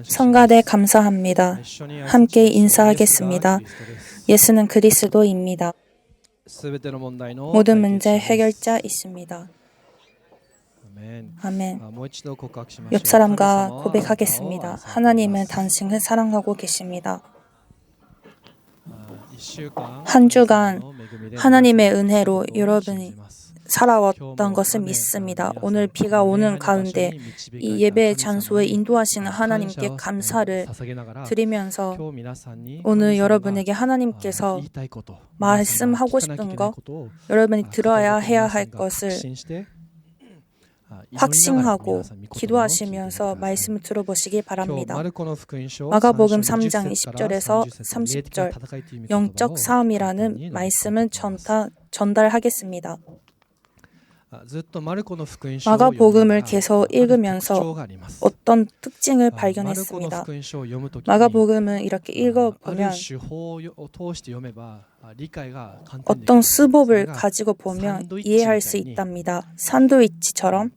성가대 감사합니다. 함께 인사하겠습니다. 예수는 그리스도입니다. 모든 문제 해결자이십니다. 아멘. 옆 사람과 고백하겠습니다. 하나님은 당신을 사랑하고 계십니다. 한 주간 하나님의 은혜로 여러분이 살아왔던 것을 믿습니다. 오늘 비가 오는 가운데 이 예배의 장소에 인도하시는 하나님께 감사를 드리면서 오늘 여러분에게 하나님께서 말씀하고 싶은 것, 여러분이 들어야 해야 할 것을 확신하고 기도하시면서 말씀을 들어보시기 바랍니다. 마가복음 3장 20절에서 30절 영적 싸움이라는 말씀을 전달하겠습니다. 마가복음을 계속 읽으면서 어떤 특징을 발견했습니다. 마가복음은 이렇게 읽어보면 어떤 수법을 가지고 보면 이해할 수 있답니다. 샌드위치처럼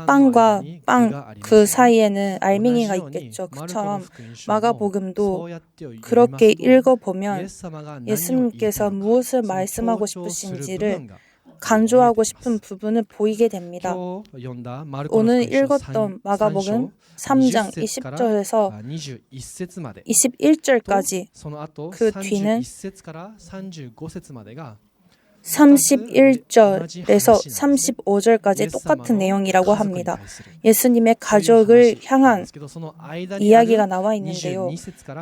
빵과 빵 그 사이에는 알맹이가 있겠죠. 그처럼 마가복음도 그렇게 읽어보면 예수님께서 무엇을 말씀하고 싶으신지를 강조하고 싶은 부분을 보이게 됩니다. 오늘 읽었던 마가복음 3장 20절에서 21절까지 그 뒤는 31절에서 35절까지 똑같은 내용이라고 합니다. 예수님의 가족을 향한 이야기가 나와 있는데요.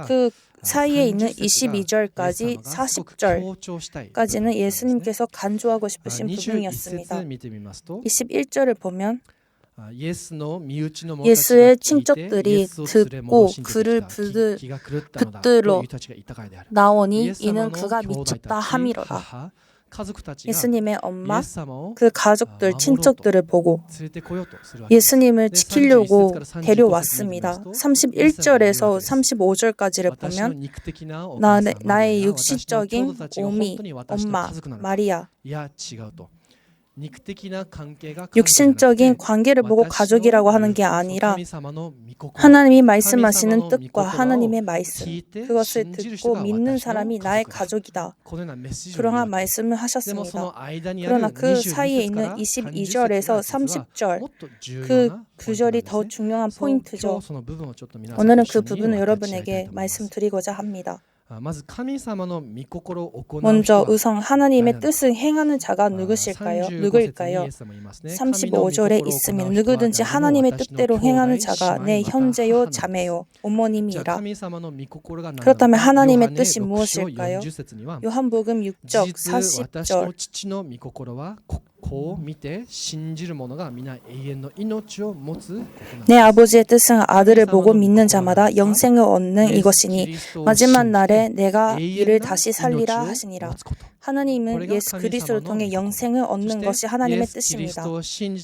그 사이에 있는 22절까지 40절까지는 예수님께서 강조하고 싶으신 부분이었습니다. 21절을 보면 예수의 친척들이 듣고 그를 붙들러 나오니 이는 그가 미쳤다 함이로다. 예수님의 엄마, 그 가족들, 친척들을 보고 예수님을 지키려고 데려왔습니다. 31절에서 35절까지를 보면 나의 육신적인 어미, 엄마, 마리아, 육신적인 관계를 보고 가족이라고 하는 게 아니라 하나님이 말씀하시는 뜻과 하나님의 말씀, 그것을 듣고 믿는 사람이 나의 가족이다. 그러한 말씀을 하셨습니다. 그러나 그 사이에 있는 22절에서 30절, 그 구절이 더 중요한 포인트죠. 오늘은 그 부분을 여러분에게 말씀드리고자 합니다. 먼저 우선 하나님의 뜻을 행하는 자가 누구일까요? 35절에 있으면 누구든지 하나님의 뜻대로 행하는 자가 내 형제요 자매요 어머님이라. 그렇다면 하나님의 뜻이 무엇일까요? 요한복음 6장 40절 내 아버지의 뜻은 아들을 보고 믿는 자마다 영생을 얻는 이것이니 마지막 날에 내가 이를 다시 살리라 하시니라. 하나님은 예수 그리스도를 통해 영생을 얻는 것이 하나님의 뜻입니다.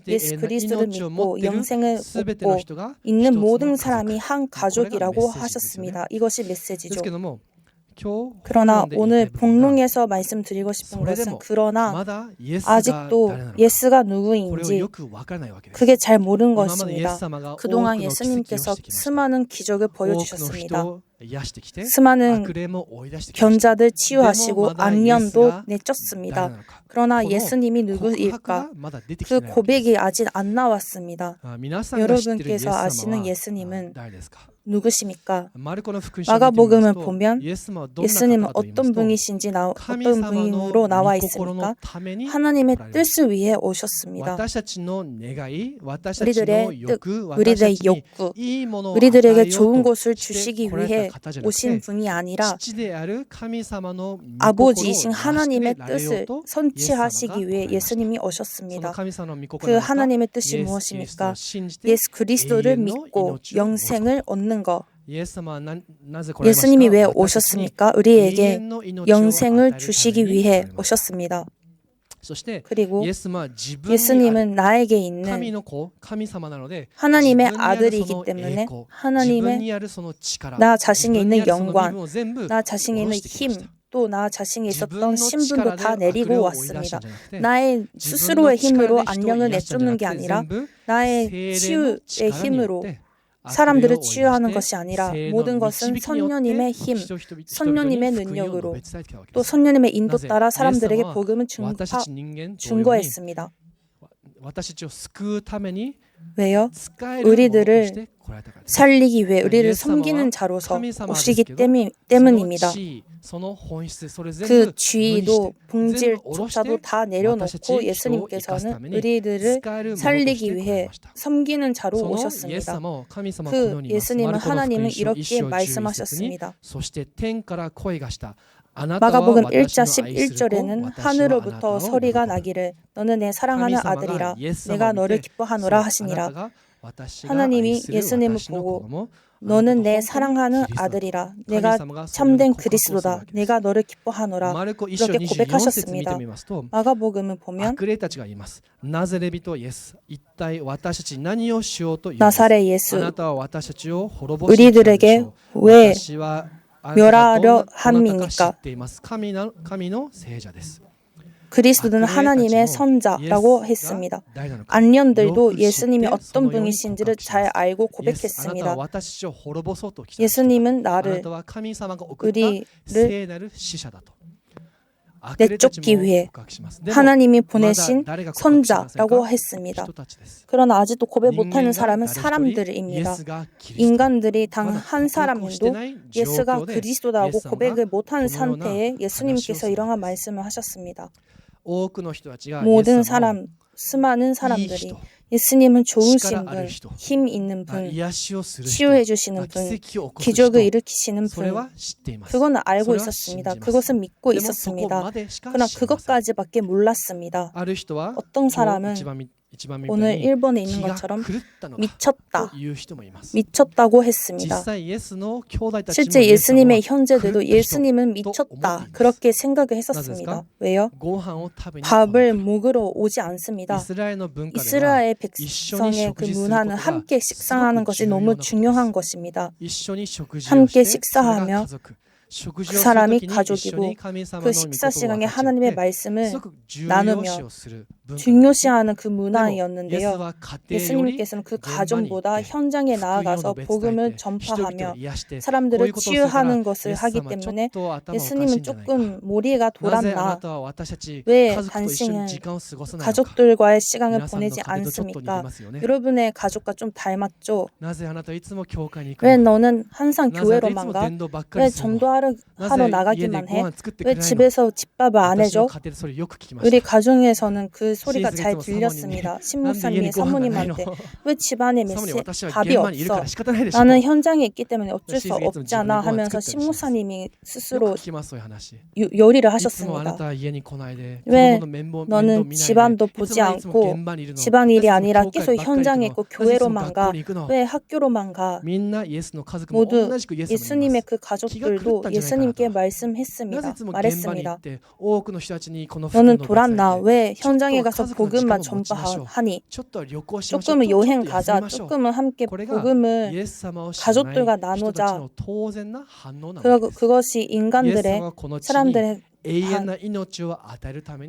예수 그리스도를 믿고 영생을 얻고 있는 모든 사람이 한 가족이라고 하셨습니다. 이것이 메시지죠. 그러나 오늘 본론에서 말씀드리고 싶은 것은 그러나 아직도 예수가 누구인지 그게 잘 모르는 것입니다. 그동안 예수님께서 수많은 기적을 보여주셨습니다. 수많은 병자들 치유하시고 악령도 내쫓습니다. 그러나 예수님이 누구일까? 그 고백이 아직 안 나왔습니다. 여러분께서 아시는 예수님은 누구십니까? 마가복음을 보면 예수님은 어떤 분이신지 어떤 분으로 나와 있습니까? 하나님의 뜻을 위해 오셨습니다. 우리들의 뜻, 우리들의 욕구, 우리들에게 좋은 것을 주시기 위해 오신 분이 아니라 아버지이신 하나님의 뜻을 성취하시기 위해 예수님이 오셨습니다. 그 하나님의 뜻이 무엇입니까? 예수 그리스도를 믿고 영생을 얻는 것. 예수님이 왜 오셨습니까? 우리에게 영생을 주시기 위해 오셨습니다. 그리고 예수님은 나에게 있는 하나님의 아들이기 때문에 하나님의 나 자신에 있는 영광, 나 자신에 있는 힘, 또 나 자신이 있었던 신분도 다 내리고 왔습니다. 나의 스스로의 힘으로 안녕을 내쫓는 게 아니라 나의 치유의 힘으로 사람들을 치유하는 것이 아니라 모든 것은 선녀님의 힘, 선녀님의 능력으로 또 선녀님의 인도 따라 사람들에게 복음을 증거했습니다. 왜요? 우리들을 살리기 위해 우리를 섬기는 자로서 오시기 때문입니다. 그 쥐도 봉질조차도 다 내려놓고 예수님께서는 우리들을 살리기 위해 섬기는 자로 오셨습니다. 그 예수님은 하나님은 이렇게 말씀하셨습니다. 마가복음 1장 11절에는 하늘로부터 소리가 나기를 너는 내 사랑하는 아들이라 내가 너를 기뻐하노라 하시니라. 하나님이 예수님을 보고 너는 내 사랑하는 아들이라 내가 참된 그리스도다 내가 너를 기뻐하노라 이렇게 고백하셨습니다. 마가복음을 보면 나사렛 예수 우리들에게 왜 멸하려 함입니까? 그리스도는 하나님의 선자라고 했습니다. 안련들도 예수님이 어떤 분이신지를 잘 알고 고백했습니다. 예수님은 우리를 내쫓기 위해 하나님이 보내신 선자라고 했습니다. 그러나 아직도 고백 못하는 사람은 사람들입니다. 인간들이 단 한 사람도 예수가 그리스도라고 고백을 못하는 상태에 예수님께서 이러한 말씀을 하셨습니다. 모든 사람, 수많은 사람들이 예수님은 좋으신 분, 힘 있는 분, 치유해 주시는 분, 기적을 일으키시는 분, 그건 알고 있었습니다. 그것은 믿고 있었습니다. 그러나 그것까지밖에 몰랐습니다. 어떤 사람은 오늘 일본에 있는 것처럼 미쳤다고 했습니다. 실제 예수님의 형제들도 예수님은 미쳤다 그렇게 생각을 했었습니다. 왜요? 밥을 먹으러 오지 않습니다. 이스라엘 백성의 그 문화는 함께 식사하는 것이 너무 중요한 것입니다. 함께 식사하며 그 사람이 가족이고 그 식사 시간에 하나님의 말씀을 나누며 중요시하는 그 문화였는데요. 예수님께서는 그 가정보다 현장에 나아가서 복음을 전파하며 사람들을 치유하는 것을 하기 때문에 예수님은 조금 머리가 돌았나? 왜 당신은 가족들과의 시간을 보내지 않습니까? 여러분의 가족과 좀 닮았죠? 왜 너는 항상 교회로만 가? 왜 전도하러 나가기만 해? 왜 집에서 집밥을 안 해줘? 우리 가정에서는 그 소리가 잘 들렸습니다. 신목사님이 사모님한테 왜 집안에 밥이 없어? 나는 현장에 있기 때문에 어쩔 수 없잖아 하면서 신목사님이 스스로 요리를 하셨습니다. 왜 너는 집안도 보지 않고 집안일이 아니라 계속 현장에 있고 교회로만 가? 왜 학교로만 가? 모두 예수님의 그 가족들도 예수님께 말씀했습니다. 말했습니다. 너는 돌았나? 왜 현장에 가서 복음만 전파하니? 조금은 여행 가자. 조금은 함께 복음을 가족들과 나누자. 그것이 인간들의 사람들의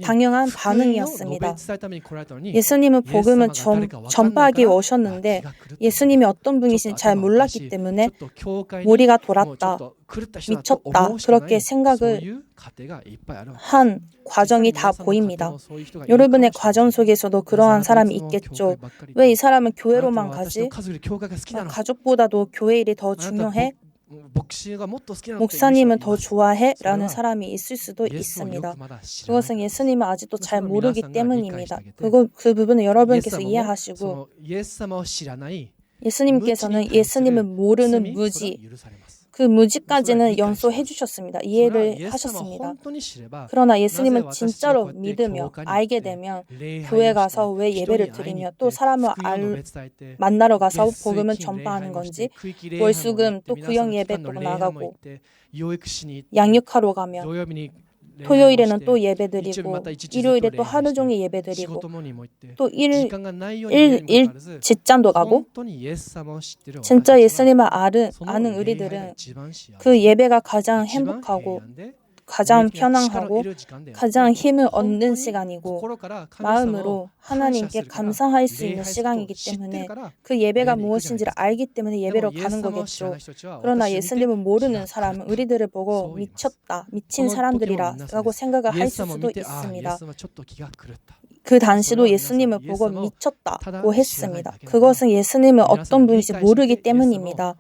당연한 반응이었습니다. 예수님은 복음을 전파하기 오셨는데 예수님이 어떤 분이신지 잘 몰랐기 때문에 머리가 돌았다, 미쳤다 그렇게 생각을 한 과정이 다 보입니다. 여러분의 과정 속에서도 그러한 사람이 있겠죠. 왜 이 사람은 교회로만 가지? 가족보다도 교회 일이 더 중요해? 목사님은 더 좋아해? 라는 사람이 있을 수도 있습니다. 그것은 예수님은 아직도 잘 모르기 때문입니다. 그 부분은 여러분께서 이해하시고 예수님께서는 예수님을 모르는 무지 그 무지까지는 용서해 주셨습니다. 이해를 하셨습니다. 그러나 예수님을 진짜로 믿으며 알게 되면 교회 가서 왜 예배를 드리며 또 사람을 만나러 가서 복음을 전파하는 건지 월수금 또 구역 예배 또 나가고 양육하러 가며 토요일에는 또 예배드리고 일요일에 또 하루 종일 예배드리고 또 일 직장도 가고 진짜 예수님을 아는 우리들은 그 예배가 가장 행복하고 가장 편안하고 가장 힘을 얻는 시간이고 마음으로 하나님께 감사할 수 있는 시간이기 때문에 그 예배가 무엇인지를 알기 때문에 예배로 가는 거겠죠. 그러나 예수님을 모르는 사람은 우리들을 보고 미쳤다, 미친 사람들이라 라고 생각을 할 수도 있습니다. 그 당시도 예수님을 보고 미쳤다고 했습니다. 그것은 예수님은 어떤 분인지 모르기 때문입니다.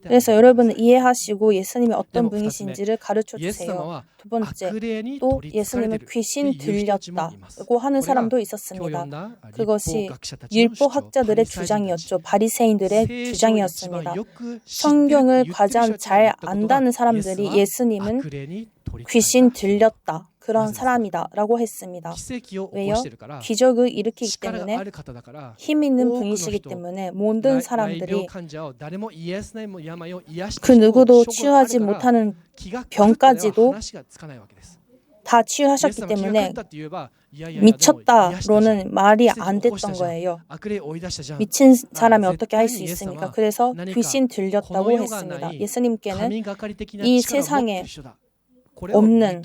그래서 여러분은 이해하시고 예수님이 어떤 분이신지를 가르쳐 주세요. 두 번째, 또 예수님은 귀신 들렸다고 하는 사람도 있었습니다. 그것이 율법학자들의 주장이었죠. 바리새인들의 주장이었습니다. 성경을 가장 잘 안다는 사람들이 예수님은 귀신 들렸다. 그런 사람이다 라고 했습니다. 왜요? 기적을 일으키기 때문에 힘 있는 분이시기 때문에 모든 사람들이 그 누구도 치유하지 못하는 병까지도 다 치유하셨기 때문에 미쳤다로는 말이 안 됐던 거예요. 미친 사람이 어떻게 할 수 있습니까? 그래서 귀신 들렸다고 했습니다. 예수님께는 이 세상에 없는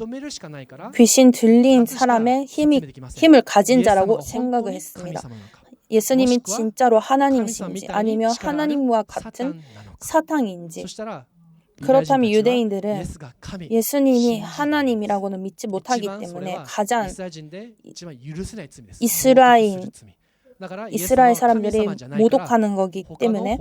귀신 들린 사람의 힘을 가진 자라고 생각을 했습니다. 예수님이 진짜로 하나님이신지 아니면 하나님과 같은 사탄인지. 그렇다면 유대인들은 예수님이 하나님이라고는 믿지 못하기 때문에 가장 이스라엘 사람들이 모독하는 거기 때문에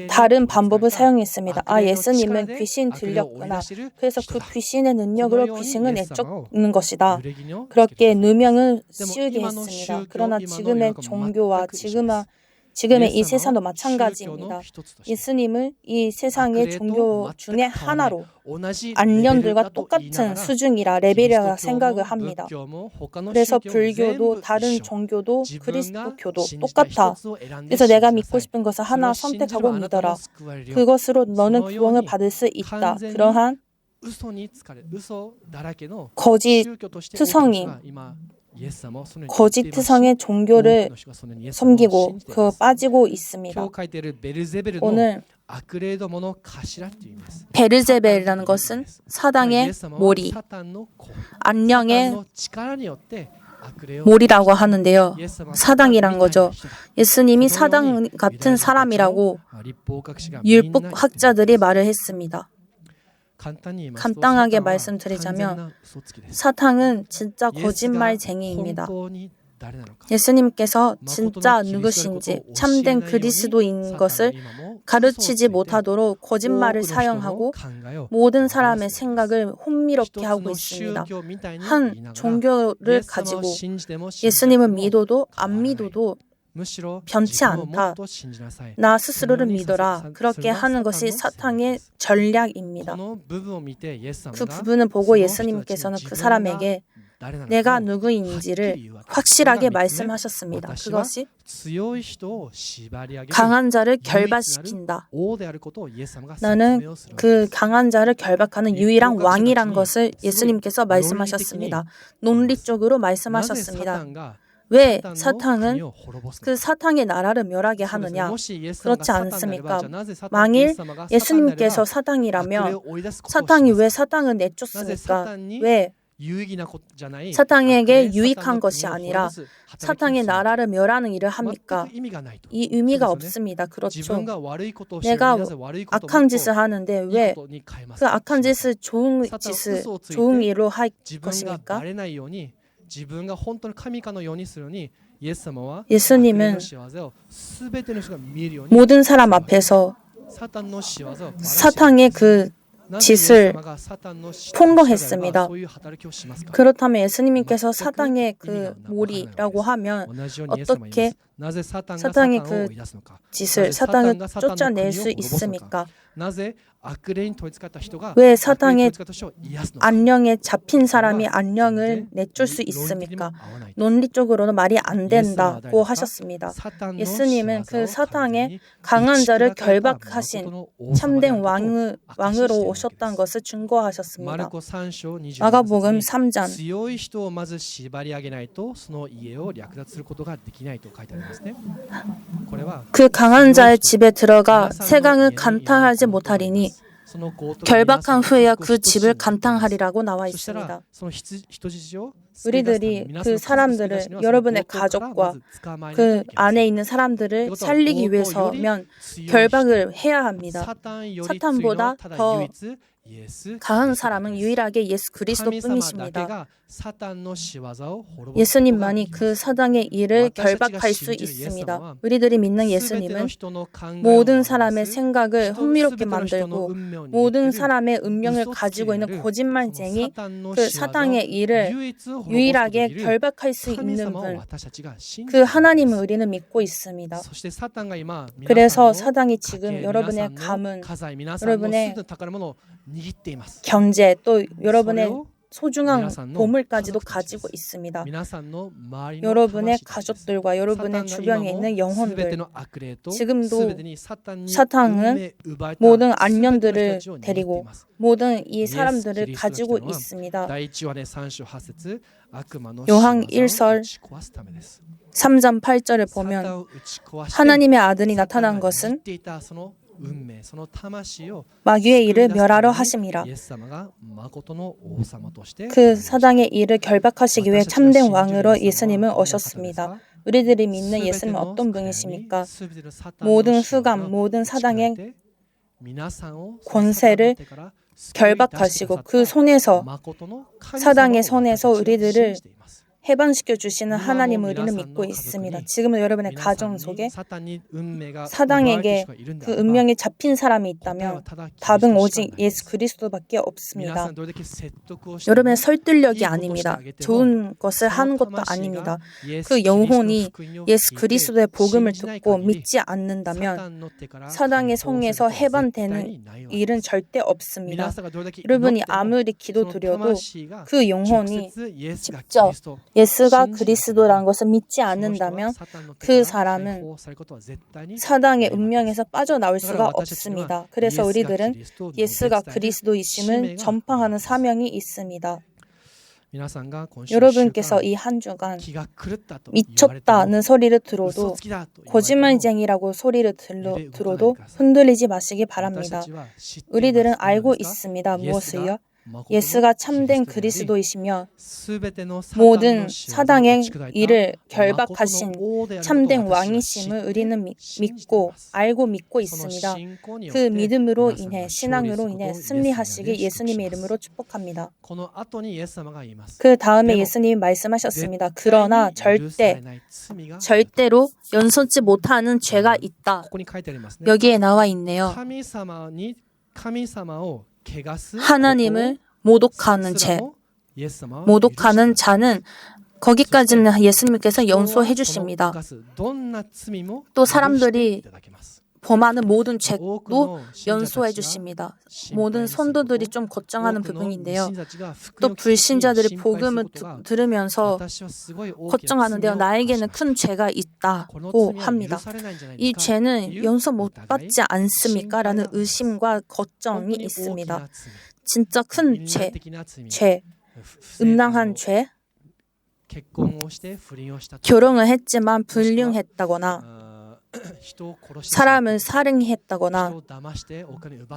다른 방법을 사용했습니다. 예수님은 귀신 들렸구나. 그래서 그 귀신의 능력으로 귀신을 내쫓는 것이다. 그렇게 누명을 씌우게 했습니다. 그러나 지금의 종교와 지금의 이 세상도 마찬가지입니다. 예수님을 이 세상의 종교 중에 하나로 안련들과 똑같은 수준이라 레벨이라 생각을 합니다. 그래서 불교도 다른 종교도 그리스도교도 똑같아. 그래서 내가 믿고 싶은 것을 하나 선택하고 믿어라. 그것으로 너는 구원을 받을 수 있다. 그러한 거짓투성의 종교를 섬기고 빠지고 있습니다. 오늘 베르제벨이라는 것은 사당의 모리, 안령의 모리라고 하는데요. 사당이란 거죠. 예수님이 사당 같은 사람이라고 율법학자들이 말을 했습니다. 간단하게 말씀드리자면 사탄은 진짜 거짓말쟁이입니다. 예수님께서 진짜 누구신지 참된 그리스도인 것을 가르치지 못하도록 거짓말을 사용하고 모든 사람의 생각을 혼미롭게 하고 있습니다. 한 종교를 가지고 예수님을 믿어도 안 믿어도 변치 않다. 나 스스로를 믿어라. 그렇게 하는 것이 사탄의 전략입니다. 그 부분을 보고 예수님께서는 그 사람에게 내가 누구인지를 확실하게 말씀하셨습니다. 그것이 강한 자를 결박시킨다. 나는 그 강한 자를 결박하는 유일한 왕이란 것을 예수님께서 말씀하셨습니다. 논리적으로 말씀하셨습니다. 왜 사탄은 그 사탄의 나라를 멸하게 하느냐? 그렇지 않습니까? 만일 예수님께서 사탄이라면 사탄이 왜 사탄을 내쫓습니까? 왜 사탄에게 유익한 것이 아니라 사탄의 나라를 멸하는 일을 합니까? 이 의미가 없습니다. 그렇죠. 내가 악한 짓을 하는데 왜 그 악한 짓을 좋은 일로 할 것입니까? 예수님은 모든 사람 앞에서 사탄의 그 짓을 폭로했습니다. 그렇다면 예수님께서 사탄의 그 몰이라고 하면 어떻게 사탄의 그 짓을 사탄을 쫓아낼 수 있습니까? 왜 사탄의 안령에 잡힌 사람이 안령을 내쫓을 수 있습니까? 논리적으로는 말이 안 된다고 하셨습니다. 예수님은 그 사탄의 강한 자를 결박하신 참된 왕으로 오셨다는 것을 증거하셨습니다. 마가복음 3장 그 강한 자의 집에 들어가 세강을 간탈하지 못하리니 결박한 후에야 그 집을 간탕하리라고 나와 있습니다. 우리들이 그 사람들을, 여러분의 가족과 그 안에 있는 사람들을 살리기 위해서면 결박을 해야 합니다. 사탄보다 더 강한 사람은 유일하게 예수 그리스도뿐이십니다. 예수님만이 그 사단의 일을 결박할 수 있습니다. 우리들이 믿는 예수님은 모든 사람의 생각을 흥미롭게 만들고 모든 사람의 운명을 가지고 있는 거짓말쟁이 그 사단의 일을 유일하게 결박할 수 있는 분, 그 하나님을 우리는 믿고 있습니다. 그래서 사단이 지금 여러분의 가문, 여러분의 경제, 또 여러분의 소중한 보물까지도 가지고 있습니다. 여러분의 가족들과 여러분의 주변에 있는 영혼들, 지금도 사탄은 모든 안면들을 데리고 모든 이 사람들을 가지고 있습니다. 요한 1서 3장 8절을 보면 하나님의 아들이 나타난 것은 마귀의 일을 멸하러 하심이라. 그 사단의 일을 결박하시기 위해 참된 왕으로 예수님은 오셨습니다. 우리들이 믿는 예수님은 어떤 분이십니까? 모든 흑암, 모든 사단의 권세를 결박하시고 그 손에서, 사단의 손에서 우리들을 해방시켜 주시는 하나님을 우리는 믿고 있습니다. 지금은 여러분의 가정 속에 사단에게 그 운명이 잡힌 사람이 있다면 답은 오직 예수 그리스도밖에 없습니다. 여러분의 설득력이 아닙니다. 좋은 것을 하는 것도 아닙니다. 그 영혼이 예수 그리스도의 복음을 듣고 믿지 않는다면 사단의 손에서 해방되는 일은 절대 없습니다. 여러분이 아무리 기도드려도 그 영혼이 직접 예수가 그리스도라는 것을 믿지 않는다면 그 사람은 사단의 운명에서 빠져나올 수가 없습니다. 그래서 우리들은 예수가 그리스도이심을 전파하는 사명이 있습니다. 여러분께서 이 한 주간 미쳤다는 소리를 들어도, 거짓말쟁이라고 소리를 들어도 흔들리지 마시기 바랍니다. 우리들은 알고 있습니다. 무엇을요? 예수가 참된 그리스도이시며 모든 사단의 일을 결박하신 참된 왕이심을 우리는 믿고 있습니다. 그 믿음으로 인해, 신앙으로 인해 승리하시길 예수님의 이름으로 축복합니다. 그 다음에 예수님이 말씀하셨습니다. 그러나 절대로 용서치 못하는 죄가 있다. 여기에 나와 있네요. 하나님을 모독하는 죄, 모독하는 자는 거기까지는 예수님께서 용서해 주십니다. 또 사람들이 범하는 모든 죄도 용서해 주십니다. 모든 성도들이 좀 걱정하는 부분인데요. 또 불신자들이 복음을 들으면서 걱정하는데요. 나에게는 큰 죄가 있다고 합니다. 이 죄는 용서 못 받지 않습니까? 라는 의심과 걱정이 있습니다. 진짜 큰 죄, 음란한 죄, 결혼을 했지만 불륜했다거나 사람을 살인했다거나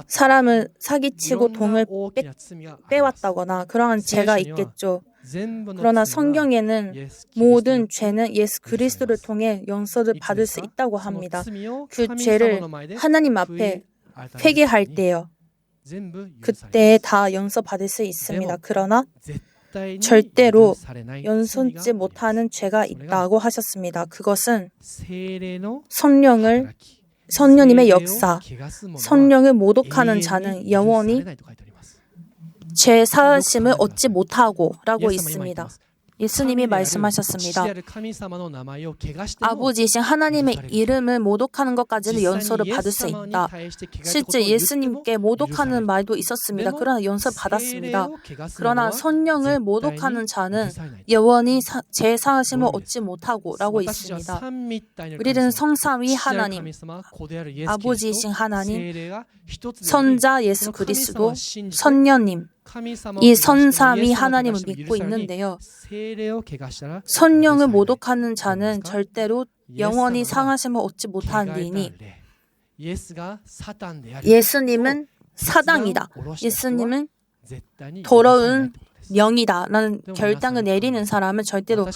사람을 사기치고 돈을 빼왔다거나 그러한 죄가 있겠죠. 그러나 성경에는 모든 죄는 예수 그리스도를 통해 용서를 받을 수 있다고 합니다. 그 죄를 하나님 앞에 회개할 때요, 그때 다 용서받을 수 있습니다. 그러나 절대로 용서지 못하는 죄가 있다고 하셨습니다. 그것은 성령님의 역사, 성령을 모독하는 자는 영원히 죄 사하심을 얻지 못하고 라고 있습니다. 예수님이 말씀하셨습니다. 아버지이신 하나님의 이름을 모독하는 것까지는 용서를 받을 수 있다. 실제 예수님께 모독하는 말도 있었습니다. 그러나 용서를 받았습니다. 그러나 성령을 모독하는 자는 영원히 죄 사하심을 얻지 못하고 라고 있습니다. 우리는 성삼위 하나님, 아버지이신 하나님, 선자 예수 그리스도, 성령님, 이 선삼위 하나님을 믿고 있는데요. 성령을 모독하는 자는 절대로 영원히 상하심을 얻지 못하리니 예수님은 사당이다. 예수님은 더러운 영이다라는 결단을 내리는 사람은 절대로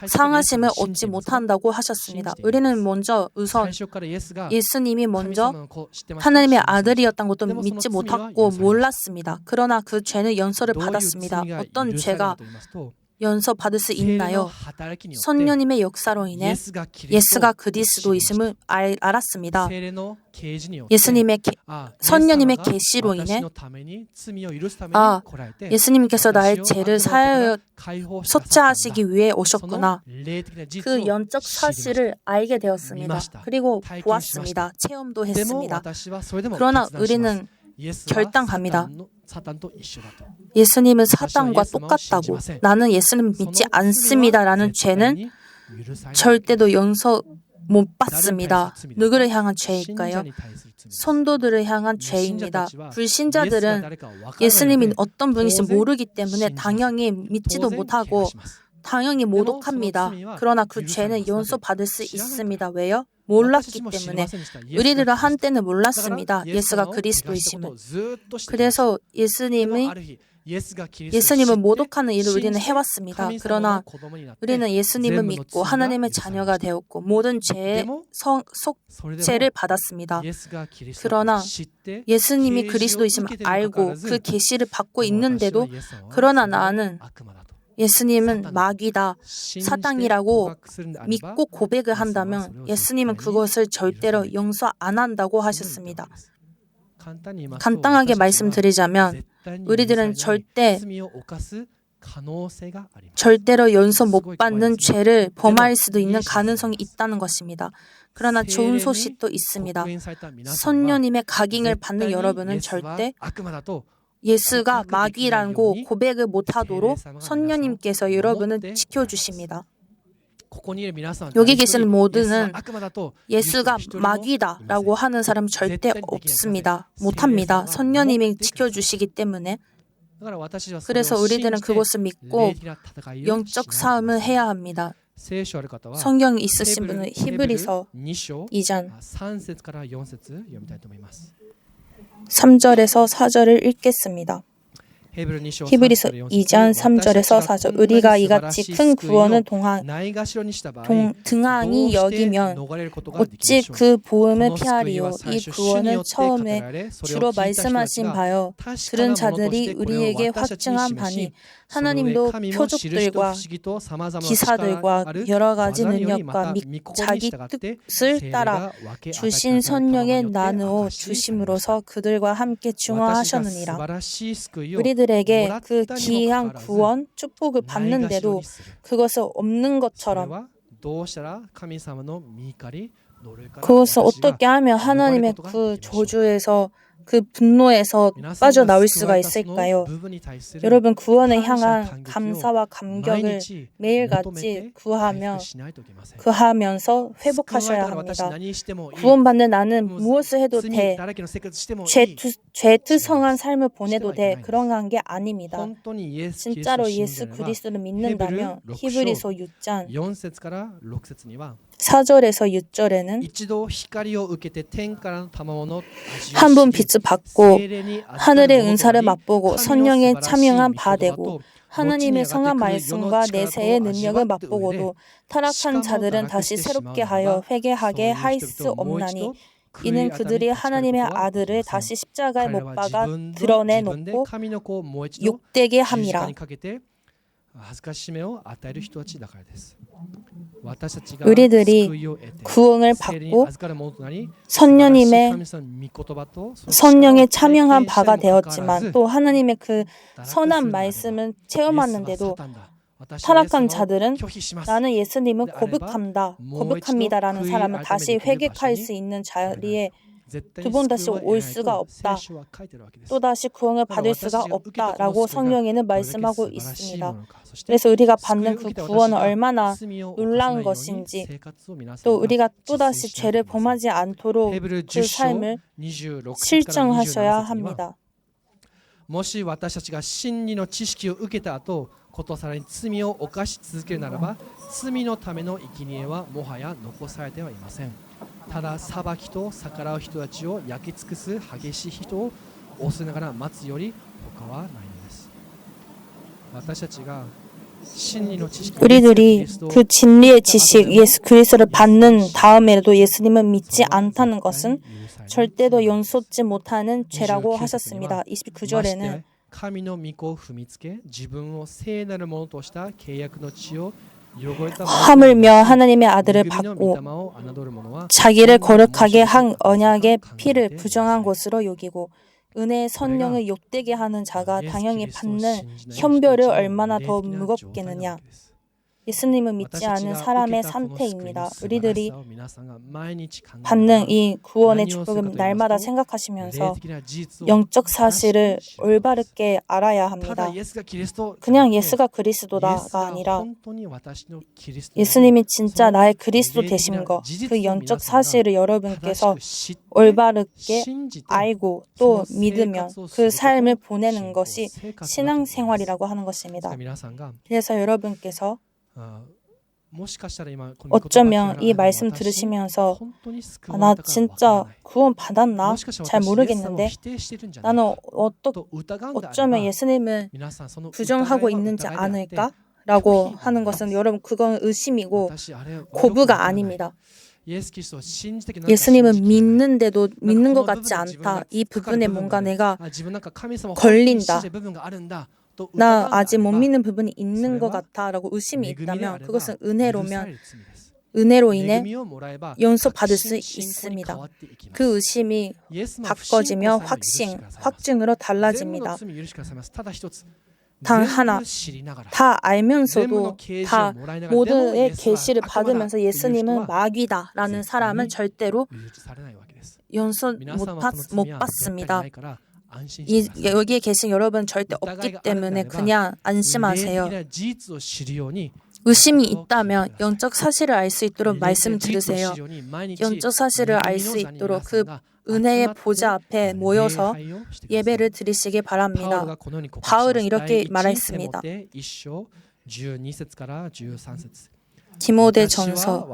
상하심을 얻지 못한다고 하셨습니다. 우리는 우선 예수님이 먼저 하나님의 아들이었던 것도 믿지 못하고 몰랐습니다. 그러나 그 죄는 용서를 받았습니다. 어떤 죄가 용서받을 수 있나요? 성령님의 역사로 인해 예수가 그리스도이심을 알았습니다. 성령님의 계시로 인해 예수님께서 나의 죄를 사하여 속죄하시기 위해 오셨구나. 그 영적 사실을 알게 되었습니다. 그리고 보았습니다. 체험도 했습니다. 그러나 우리는 결단합니다. 예수님은 사단과 똑같다고. 나는 예수님 믿지 않습니다라는 죄는 절대로 용서 못 받습니다. 누구를 향한 죄일까요? 성도들을 향한 죄입니다. 불신자들은 예수님이 어떤 분인지 모르기 때문에 당연히 믿지도 못하고 당연히 모독합니다. 그러나 그 죄는 용서받을 수 있습니다. 왜요? 몰랐기 때문에. 우리들은 한때는 몰랐습니다. 예수가 그리스도이심을. 그래서 예수님을 모독하는 일을 우리는 해왔습니다. 그러나 우리는 예수님을 믿고 하나님의 자녀가 되었고 모든 죄의 속죄를 받았습니다. 그러나 예수님이 그리스도이심을 알고 그 계시를 받고 있는데도 그러나 나는 예수님은 마귀다, 사단이라고 믿고 고백을 한다면 예수님은 그것을 절대로 용서 안 한다고 하셨습니다. 간단하게 말씀드리자면 우리들은 절대로 용서 못 받는 죄를 범할 수도 있는 가능성이 있다는 것입니다. 그러나 좋은 소식도 있습니다. 성령님의 각인을 받는 여러분은 절대 예수가 마귀라고 고백을 못하도록 성령님께서 여러분을 지켜주십니다. 여기 계시는 모두는 예수가 마귀다라고 하는 사람 절대 없습니다. 못합니다. 성령님이 지켜주시기 때문에. 그래서 우리들은 그것을 믿고 영적 싸움을 해야 합니다. 성경이 있으신 분은 히브리서 2장 3절에서 4절을 읽겠습니다. 히브리서 2장 3절에서 4절 우리가 이같이 큰 구원을 등한히 여기면 어찌 그 보응을 피하리요. 이 구원은 처음에 주로 말씀하신 바요 들은 자들이 우리에게 확증한 바니 하나님도 표적들과 기사들과 여러 가지 능력과 자기 뜻을 따라 주신 성령에 나누어 주심으로써 그들과 함께 중화하셨느니라. 우리들에게 그 귀한 구원, 축복을 받는데도 그것을 없는 것처럼 그것을 어떻게 하면 하나님의 그 저주에서 그 분노에서 빠져나올 수가 있을까요? 여러분 구원을 향한 감사와 감격을 매일같이 구하면서 회복하셔야 합니다. 구원받는 나는 무엇을 해도 돼. 죄투성한 삶을 보내도 돼. 그런 게 아닙니다. 진짜로 예수 그리스도를 믿는다면 히브리서 6장 4절에서 6절에는 한 번 빛을 받고 하늘의 은사를 맛보고 성령에 참여한 바 되고 하나님의 성한 말씀과 내세의 능력을 맛보고도 타락한 자들은 다시 새롭게 하여 회개하게 할 수 없나니 이는 그들이 하나님의 아들을 다시 십자가에 못 박아 드러내놓고 욕되게 함이라. 우리들이 구원을 받고 성령에 참여한 바가 되었지만 또 하나님의 그 선한 말씀을 체험하는데도 타락한 자들은 나는 예수님을 고백합니다라는 사람은 다시 회개할 수 있는 자리에 두 번 다시 올 수가 없다. 또다시 구원을 받을 수가 없다라고 성경에는 말씀하고 있습니다. 그래서 우리가 받는 그 구원은 얼마나 놀라운 것인지 또 우리가 또다시 죄를 범하지 않도록 그 삶을 실증하셔야 합니다. もし私たちが真理の知識を受けた後、ことさらに罪を犯し続けるならば、罪のための生贄はもはや残されてはいません。ただ裁きと逆らう人たちを焼き尽くす激しい火と押しながら待つより他はないのです。私たちが 우리들이 그 진리의 지식 예수 그리스도를 받는 다음에도 예수님을 믿지 않다는 것은 절대로 용서받지 못하는 죄라고 하셨습니다. 29절에는 神の御子を踏みつけ自分を聖なるものとした契約の地を汚れた 하물며 하나님의 아들을 받고 자기를 거룩하게 한 언약의 피를 부정한 것으로 여기고 은혜의 성령을 욕되게 하는 자가 당연히 받는 형벌을 얼마나 더 무겁겠느냐. 예수님을 믿지 않은 사람의 상태입니다. 우리들이 받는 이 구원의 축복을 날마다 생각하시면서 영적 사실을 올바르게 알아야 합니다. 그냥 예수가 그리스도다가 아니라 예수님이 진짜 나의 그리스도 되신 것, 그 영적 사실을 여러분께서 올바르게 알고 또 믿으면 그 삶을 보내는 것이 신앙생활이라고 하는 것입니다. 그래서 여러분께서 어쩌면 이 말씀 들으시면서 나 진짜 구원 받았나? 잘 모르겠는데 나는 어쩌면 예수님을 부정하고 있는지 않을까? 라고 하는 것은 여러분 그건 의심이고 고부가 아닙니다. 예수님을 믿는데도 믿는 것 같지 않다. 이 부분에 뭔가 내가 걸린다. 나 아직 못 믿는 부분이 있는 것 같아 라고 의심이 있다면 그것은 은혜로 인해 용서받을 수 있습니다. 그 의심이 바꿔지며 확증으로 달라집니다. 단 하나, 다 알면서도 다 모두의 계시를 받으면서 예수님은 마귀다 라는 사람은 절대로 용서 못 받습니다. 여기에 계신 여러분 절대 없기 때문에 그냥 안심하세요. 의심이 있다면 영적 사실을 알 수 있도록 말씀 들으세요. 영적 사실을 알 수 있도록 그 은혜의 보좌 앞에 모여서 예배를 드리시기 바랍니다. 바울은 이렇게 말했습니다. 디모데전서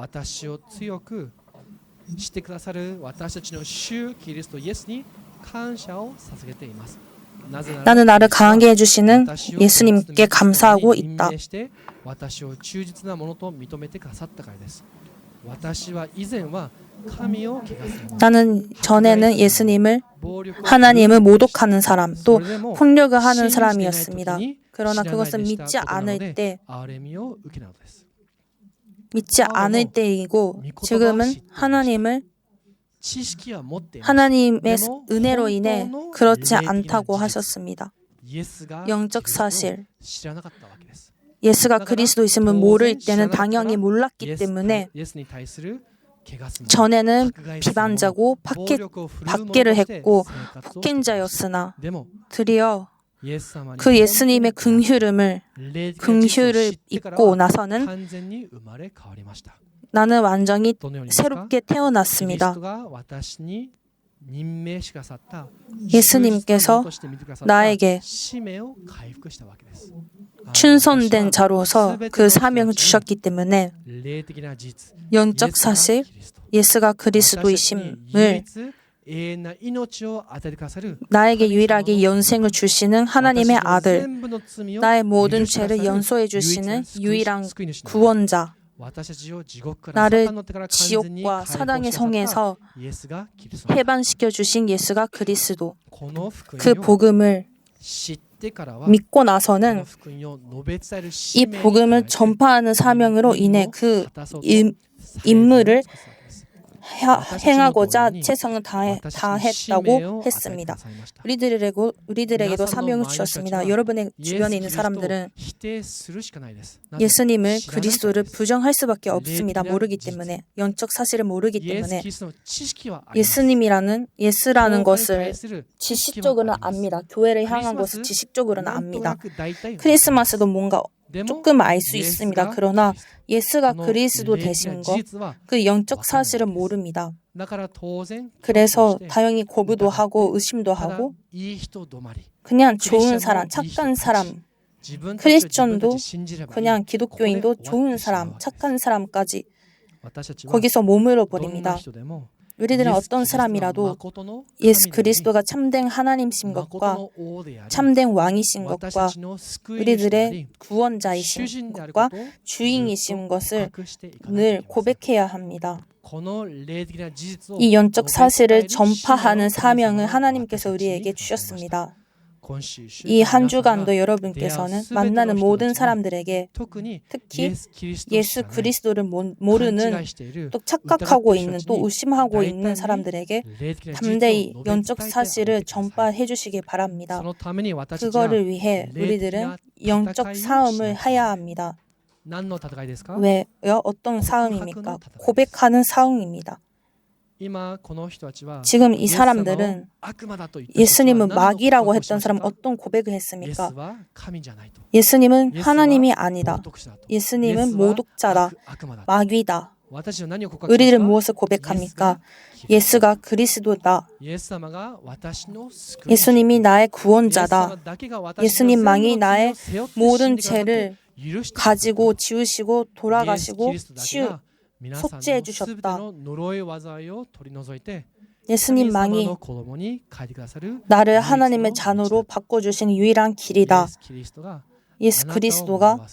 感謝を捧げています. 나는 나를 강하게 해주시는 예수님께 감사하고 있다. 나는 전에는 예수님을 하나님을 모독하는 사람 또 폭력을 하는 사람이었습니다. 그러나 그것은 믿지 않을 때이고 지금은 하나님의 은혜로 인해 그렇지 않다고 하셨습니다. 영적 사실, 예수가 그리스도이심을 모를 때는 당연히 몰랐기 때문에 전에는 비방자고 박해를 했고 폭행자였으나 드디어 그 예수님의 긍휼을 입고 나서는 나는 완전히 새롭게 태어났습니다. 예수님께서 나에게 충성된 자로서 그 사명을 주셨기 때문에 영적 사실, 예수가 그리스도이심을 나에게 유일하게 영생을 주시는 하나님의 아들, 나의 모든 죄를 용서해 주시는 유일한 구원자, 나를 지옥과 사단의 성에서 해방시켜 주신 예수가 그리스도, 그 복음을 믿고 나서는 이 복음을 전파하는 사명으로 인해 그 임무를 행하고자 최선을 다했다고 했습니다. 우리들에게도 사명을 주셨습니다. 여러분의 주변에 있는 사람들은 예수님을 그리스도를 부정할 수밖에 없습니다. 모르기 때문에 영적 사실을 모르기 때문에 예수라는 것을 지식적으로는 압니다. 교회를 향한 것을 지식적으로는 압니다. 크리스마스도 뭔가 조금 알 수 있습니다. 그러나 예수가 그리스도 되신 것, 그 영적 사실은 모릅니다. 그래서 다행히 거부도 하고 의심도 하고 그냥 좋은 사람, 착한 사람, 크리스천도 그냥 기독교인도 좋은 사람, 착한 사람까지 거기서 머물러 버립니다. 우리들은 어떤 사람이라도 예수 그리스도가 참된 하나님이신 것과 참된 왕이신 것과 우리들의 구원자이신 것과 주인이신 것을 늘 고백해야 합니다. 이 영적 사실을 전파하는 사명을 하나님께서 우리에게 주셨습니다. 이 한 주간도 여러분께서는 만나는 모든 사람들에게 특히 예수 그리스도를 모르는 또 착각하고 있는 또 의심하고 있는 사람들에게 담대히 영적 사실을 전파해 주시기 바랍니다. 그거를 위해 우리들은 영적 싸움을 해야 합니다. 왜요? 어떤 싸움입니까? 고백하는 싸움입니다. 지금 이 사람들은 예수님은 마귀라고 했던 사람은 어떤 고백을 했습니까? 예수님은 하나님이 아니다. 예수님은 모독자다. 마귀다. 우리는 무엇을 고백합니까? 예수가 그리스도다. 예수님이 나의 구원자다. 예수님만이 나의 모든 죄를 가지고 지우시고 돌아가시고 속죄해 주셨다. 예수님만이 나를 하나님의 자녀로 바꿔주신 유일한 길이다. 예수 그리스도가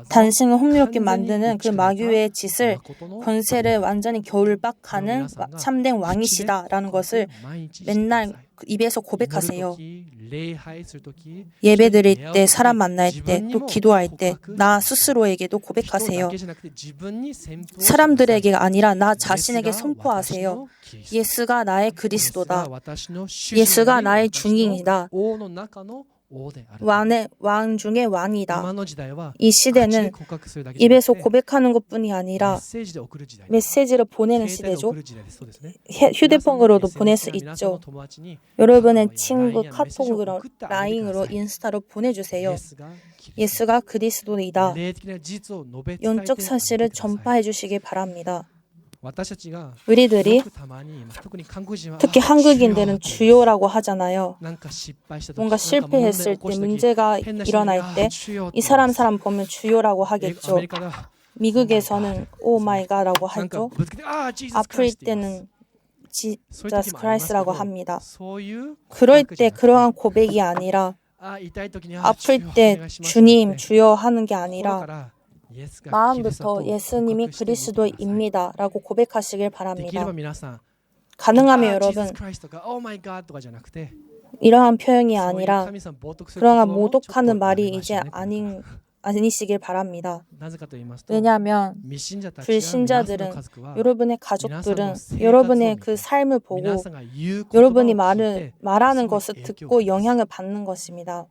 당신을 흥미롭게 만드는 그 마귀의 짓을 권세를 완전히 겨울박하는 참된 왕이시다라는 것을 맨날 입에서 고백하세요. 예배 드릴 때, 사람 만날 때, 또 기도할 때 나 스스로에게도 고백하세요. 사람들에게 아니라 나 자신에게 선포하세요. 예수가 나의 그리스도다. 예수가 나의 주인이다. 왕 중에 왕이다. 이 시대는 입에서 고백하는 것뿐이 아니라 메시지를 보내는 시대죠. 휴대폰으로도 보낼 수 있죠. 여러분의 친구 카톡으로, 라인으로, 인스타로 보내주세요. 예수가 그리스도이다. 영적 사실을 전파해 주시기 바랍니다. 우리들이 특히 한국인들은 주요라고 하잖아요. 뭔가 실패했을 때, 문제가 일어날 때 이 사람 보면 주요라고 하겠죠. 미국에서는 오 마이 갓라고 하죠. 아플 때는 Jesus Christ라고 합니다. 그럴 때 그러한 고백이 아니라 아플 때 주님, 주여 하는 게 아니라 마음부터 예수님이 그리스도입니다 라고 고백하시길 바랍니다. 가능하면 여러분 이러한 표현이 아니라 그러한 모독하는 말이 이제 아니시길 바랍니다. 왜냐하면 불신자들은 여러분의 가족들은 여러분의 그 삶을 보고 여러분이 말하는 것을 듣고 영향을 받는 것입니다.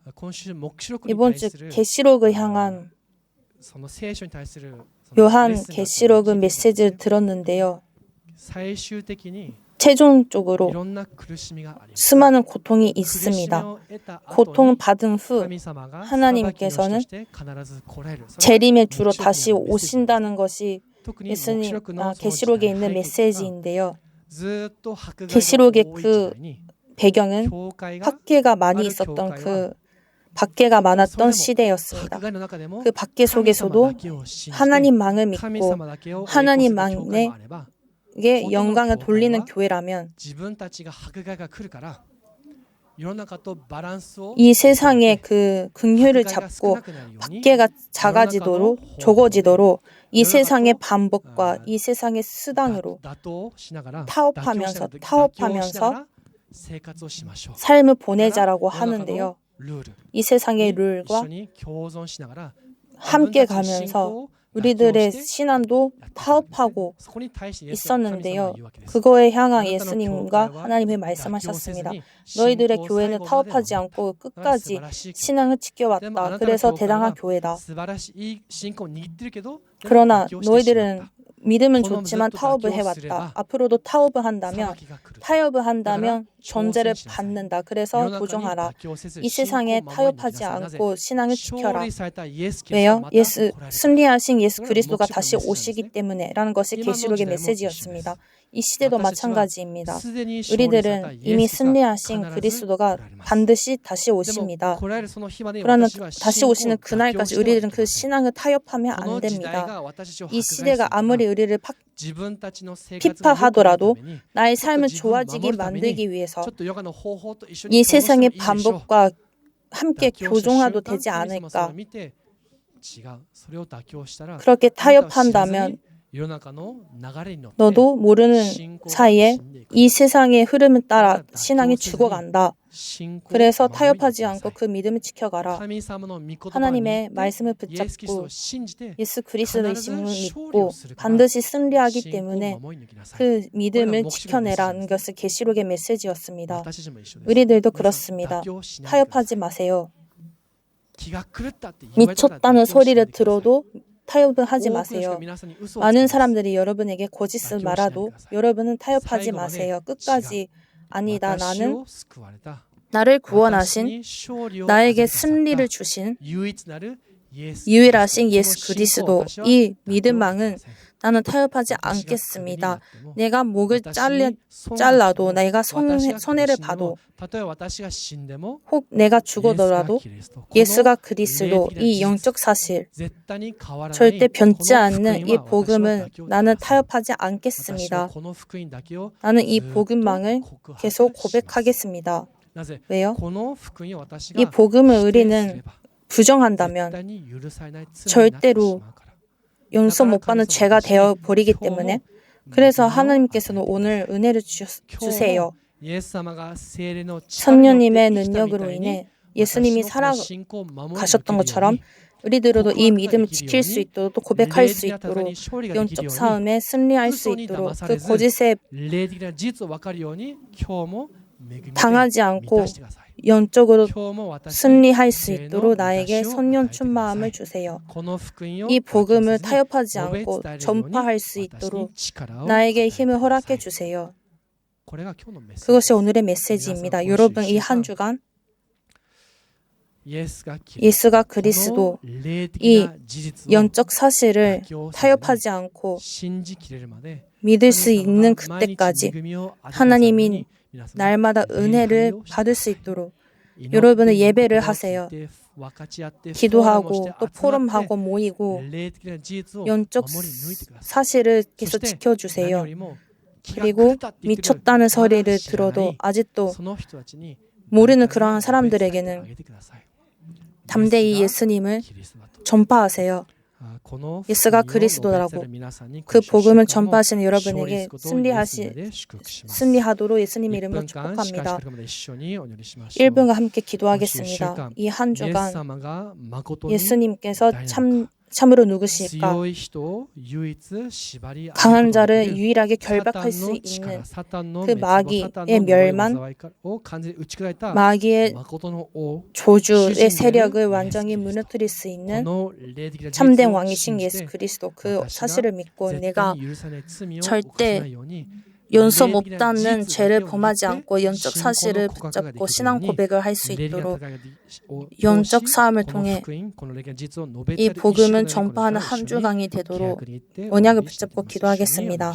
이번 주 계시록을 향한 요한 계시록 메시지를 들었는데요. 최종적으로 수많은 고통이 있습니다. 고통받은 후 하나님께서는 재림의 주로 다시 오신다는 것이 예수님 계시록에 있는 메시지인데요. 계시록의 그 배경은 학계가 많이 있었던 박해가 많았던 시대였습니다. 그 박해 속에서도 하나님만을 믿고 하나님만에게 영광을 돌리는 교회라면 이 세상의 그 긍휼을 잡고 박해가 작아지도록 적어지도록 이 세상의 반복과 이 세상의 수단으로 타협하면서 삶을 보내자라고 하는데요. 이 세상의 룰과 함께 가면서 우리들의 신앙도 타협하고 있었는데요. 그거에 향한 예수님과 하나님이 말씀하셨습니다. 너희들의 교회는 타협하지 않고 끝까지 신앙을 지켜왔다. 그래서 대단한 교회다. 그러나 너희들은 믿음은 좋지만 타협을 해왔다. 앞으로도 타협을 한다면 존재를 받는다. 그래서 도전하라. 이 세상에 타협하지 않고 신앙을 지켜라. 왜요? 승리하신 예수 그리스도가 다시 오시기 때문에 라는 것이 계시록의 메시지였습니다. 이 시대도 마찬가지입니다. 우리들은 이미 승리하신 그리스도가 반드시 다시 오십니다. 그러나 다시 오시는 그날까지 우리들은 그 신앙을 타협하면 안 됩니다. 이 시대가 아무리 우리를 비판하더라도 나의 삶을 좋아지게 만들기 위해서 이 세상의 반복과 함께 교종하도 되지 않을까. 그렇게 타협한다면 너도 모르는 사이에 이 세상의 흐름을 따라 신앙이 죽어간다. 그래서 타협하지 않고 그 믿음을 지켜가라. 하나님의 말씀을 붙잡고 예수 그리스도의 이심을 믿고 반드시 승리하기 때문에 그 믿음을 지켜내라는 것을 계시록의 메시지였습니다. 우리들도 그렇습니다. 타협하지 마세요. 미쳤다는 소리를 들어도 타협을 하지 마세요. 많은 사람들이 여러분에게 거짓을 말해도 여러분은 타협하지 마세요. 끝까지 아니다. 나를 구원하신 나에게 승리를 주신 유일하신 예수 그리스도 이 믿음만은 나는 타협하지 않겠습니다. 내가 목을 잘라도 내가 손해를 봐도 혹 내가 죽어더라도 예수가 그리스도 이 영적 사실 절대 변치 않는 이 복음은 나는 타협하지 않겠습니다. 나는 이 복음망을 계속 고백하겠습니다. 왜요? 이 복음을 우리는 부정한다면 절대로 용서 못 받는 죄가 되어버리기 때문에 그래서 하나님께서는 오늘 은혜를 주세요. 성령님의 능력으로 인해 예수님이 살아가셨던 것처럼 우리들도 이 믿음을 지킬 수 있도록 또 고백할 수 있도록 영적 싸움에 승리할 수 있도록 그 거짓에 당하지 않고 영적으로 승리할 수 있도록 나에게 성령 충만함을 주세요. 이 복음을 타협하지 않고 전파할 수 있도록 나에게 힘을 허락해 주세요. 그것이 오늘의 메시지입니다. 여러분 이 한 주간 예수가 그리스도 이 영적 사실을 타협하지 않고 믿을 수 있는 그때까지 하나님이 날마다 은혜를 받을 수 있도록 여러분은 예배를 하세요. 기도하고 또 포럼하고 모이고 영적 사실을 계속 지켜주세요. 그리고 미쳤다는 소리를 들어도 아직도 모르는 그러한 사람들에게는 담대히 예수님을 전파하세요. 예수가 그리스도라고 그 복음을 전파하시는 여러분에게 승리하도록 예수님의 이름으로 축복합니다. 1분과 함께 기도하겠습니다. 이 한 주간 예수님께서 참으로 누구실까? 강한 자를 유일하게 결박할 수 있는 그 마귀의 멸망, 마귀의 조주의 세력을 완전히 무너뜨릴 수 있는 참된 왕이신 예수 그리스도 그 사실을 믿고 내가 절대 용서 못 받는 죄를 범하지 않고 영적 사실을 붙잡고 신앙 고백을 할 수 있도록 영적 싸움을 통해 이 복음을 전파하는 한 주간이 되도록 언약을 붙잡고 기도하겠습니다.